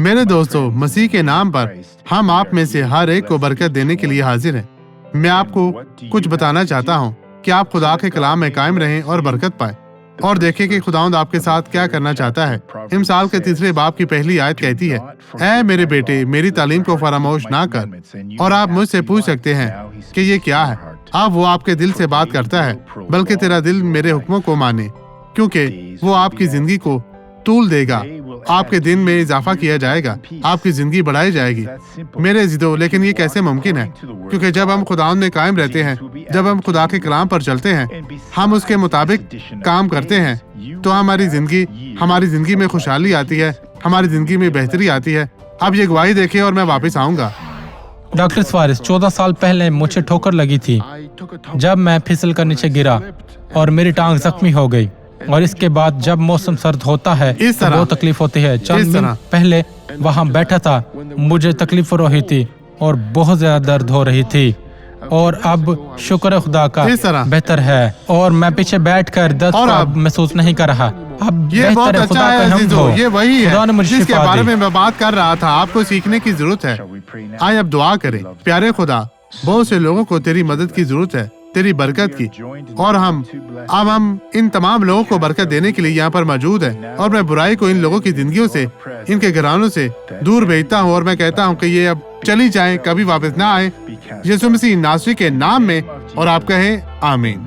میرے دوستو، مسیح کے نام پر ہم آپ میں سے ہر ایک کو برکت دینے کے لیے حاضر ہیں۔ میں آپ کو کچھ بتانا چاہتا ہوں کہ آپ خدا کے کلام میں قائم رہیں اور برکت پائیں، اور دیکھیں کہ خداوند آپ کے ساتھ کیا کرنا چاہتا ہے۔ امثال کے 3 باب کی پہلی آیت کہتی ہے، اے میرے بیٹے، میری تعلیم کو فراموش نہ کر۔ اور آپ مجھ سے پوچھ سکتے ہیں کہ یہ کیا ہے؟ اب وہ آپ کے دل سے بات کرتا ہے، بلکہ تیرا دل میرے حکموں کو مانے، کیونکہ وہ آپ کی زندگی کو طول دے گا، آپ کے دن میں اضافہ کیا جائے گا، آپ کی زندگی بڑھائی جائے گی۔ میرے عزیزو، لیکن یہ کیسے ممکن ہے؟ کیونکہ جب ہم خداوند میں قائم رہتے ہیں، جب ہم خدا کے کلام پر چلتے ہیں، ہم اس کے مطابق کام کرتے ہیں، تو ہماری زندگی میں خوشحالی آتی ہے، ہماری زندگی میں بہتری آتی ہے۔ اب یہ گواہی دیکھیں اور میں واپس آؤں گا۔ ڈاکٹر سوارز، 14 سال پہلے مجھے ٹھوکر لگی تھی جب میں پھسل کر نیچے گرا اور میری ٹانگ زخمی ہو گئی، اور اس کے بعد جب موسم سرد ہوتا ہے تو بہت تکلیف ہوتی ہے۔ چند دن پہلے وہاں بیٹھا تھا، مجھے تکلیف ہو رہی تھی اور بہت زیادہ درد ہو رہی تھی، اور اب شکر خدا کا بہتر ہے، اور میں پیچھے بیٹھ کر درد کو محسوس نہیں کر رہا۔ اب یہ بہت اچھا ہے عزیزو، یہ وہی ہے جس کے بارے میں بات کر رہا تھا۔ آپ کو سیکھنے کی ضرورت ہے۔ آئے اب دعا کریں۔ پیارے خدا، بہت سے لوگوں کو تیری مدد کی ضرورت ہے، تیری برکت کی، اور ہم ان تمام لوگوں کو برکت دینے کے لیے یہاں پر موجود ہیں، اور میں برائی کو ان لوگوں کی زندگیوں سے، ان کے گھرانوں سے دور بھیجتا ہوں، اور میں کہتا ہوں کہ یہ اب چلی جائیں، کبھی واپس نہ آئیں، یسوع مسیح ناصری کے نام میں، اور آپ کہیں آمین۔